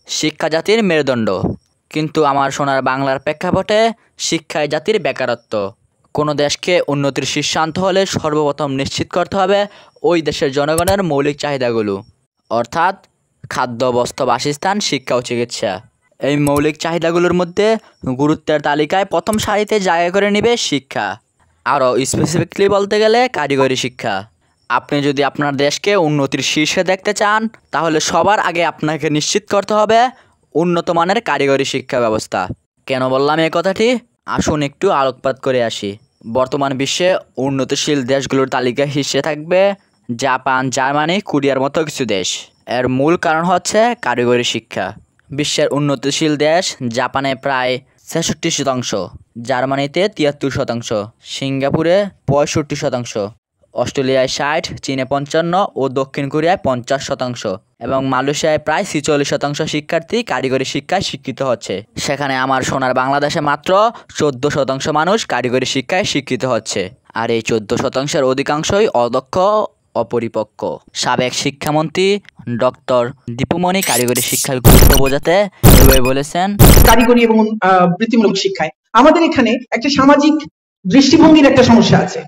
শিক্ষা জাতির মেরুদণ্ড, কিন্তু আমার সোনার বাংলার প্রেক্ষাপটে শিক্ষাই জাতির বেকারত্ব। কোনো দেশকে উন্নতির শীর্ষে আনতে হলে সর্বপ্রথম নিশ্চিত করতে হবে ওই দেশের জনগণের মৌলিক চাহিদাগুলো, অর্থাৎ খাদ্য, বস্ত্র, বাসস্থান, শিক্ষা ও চিকিৎসা। এই মৌলিক চাহিদাগুলোর মধ্যে গুরুত্বের তালিকায় প্রথম সারিতে জায়গা করে নেবে শিক্ষা, আরও স্পেসিফিকলি বলতে গেলে কারিগরি শিক্ষা। আপনি যদি আপনার দেশকে উন্নতির শীর্ষে দেখতে চান তাহলে সবার আগে আপনাকে নিশ্চিত করতে হবে উন্নত মানের কারিগরি শিক্ষা ব্যবস্থা। কেন বললাম এই কথাটি? আসুন একটু আলোকপাত করে আসি। বর্তমান বিশ্বে উন্নতিশীল দেশগুলোর তালিকায় শীর্ষে থাকবে জাপান, জার্মানি, কোরিয়ার মতো কিছু দেশ। এর মূল কারণ হচ্ছে কারিগরি শিক্ষা। বিশ্বের উন্নতিশীল দেশ জাপানে প্রায় 66%, জার্মানিতে 73%, সিঙ্গাপুরে 65%, অস্ট্রেলিয়ায় 60%, চীনে 55% ও দক্ষিণ কোরিয়ায় 50% এবং মালয়েশিয়ায় প্রায় 46% শিক্ষার্থী কারিগরি শিক্ষায় শিক্ষিত হচ্ছে। সেখানে আমার সোনার বাংলাদেশে মাত্র 14% মানুষ কারিগরি শিক্ষায় শিক্ষিত হচ্ছে, আর এই 14%-এর অধিকাংশই অদক্ষ, অপরিপক্ক। সাবেক শিক্ষামন্ত্রী ডক্টর দীপুমণি কারিগরি শিক্ষার গুরুত্ব বোঝাতে এভাবে বলেছেন, কারিগরি এবং বৃত্তিমূলক শিক্ষায় আমাদের এখানে একটা সামাজিক দৃষ্টিভঙ্গির একটা সমস্যা আছে।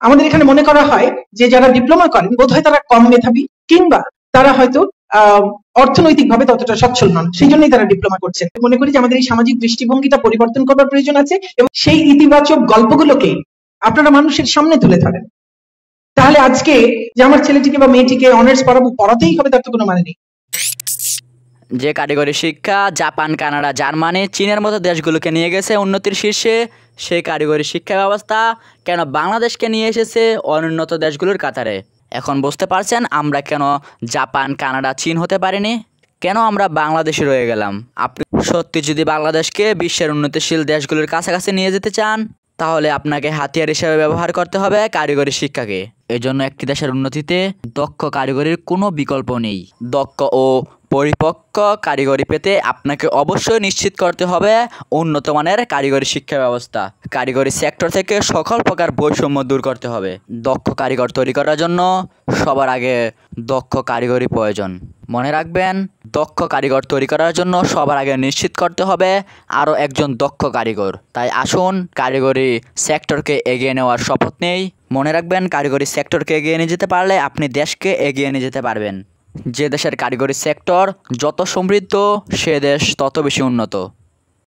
আমাদের এখানে মনে করা হয় যে যারা ডিপ্লোমা করেন বোধহয় তারা কম মেধাবী, কিংবা তারা হয়তো অর্থনৈতিকভাবে ততটা সচ্ছল নন, সেই জন্যই তারা ডিপ্লোমা করছেন। মনে করি যে আমাদের এই সামাজিক দৃষ্টিভঙ্গিটা পরিবর্তন করার প্রয়োজন আছে এবং সেই ইতিবাচক গল্পগুলোকে আপনারা মানুষের সামনে তুলে ধরেন। তাহলে আজকে যে আমার ছেলেটিকে বা মেয়েটিকে অনার্স পড়াবো, পড়াতেই হবে, তার তো কোনো মানে নেই। যে কারিগরি শিক্ষা জাপান, কানাডা, জার্মানি, চীনের মতো দেশগুলোকে নিয়ে গেছে উন্নতির শীর্ষে, সেই কারিগরি শিক্ষা ব্যবস্থা কেন বাংলাদেশকে নিয়ে এসেছে অনুন্নত দেশগুলোর কাতারে? এখন বুঝতে পারছেন আমরা কেন জাপান, কানাডা, চীন হতে পারিনি, কেন আমরা বাংলাদেশে রয়ে গেলাম। আপনি সত্যি যদি বাংলাদেশকে বিশ্বের উন্নতিশীল দেশগুলোর কাছাকাছি নিয়ে যেতে চান তাহলে আপনাকে হাতিয়ার হিসেবে ব্যবহার করতে হবে কারিগরি শিক্ষাকে। এজন্য একটি দেশের উন্নতিতে দক্ষ কারিগরির কোনো বিকল্প নেই। দক্ষ ও পরিপক্ক কারিগরি পেতে আপনাকে অবশ্যই নিশ্চিত করতে হবে উন্নত মানের কারিগরি শিক্ষা ব্যবস্থা। কারিগরি সেক্টর থেকে সকল প্রকার বৈষম্য দূর করতে হবে। দক্ষ কারিগর তৈরি করার জন্য সবার আগে দক্ষ কারিগরি প্রয়োজন। মনে রাখবেন, দক্ষ কারিগর তৈরি করার জন্য সবার আগে নিশ্চিত করতে হবে আরও একজন দক্ষ কারিগর। তাই আসুন কারিগরি সেক্টরকে এগিয়ে নেওয়ার শপথ নেই। মনে রাখবেন, কারিগরি সেক্টরকে এগিয়ে নিয়ে যেতে পারলে আপনি দেশকে এগিয়ে নিয়ে যেতে পারবেন। যে দেশের কারিগরি সেক্টর যত সমৃদ্ধ সে দেশ তত বেশি উন্নত।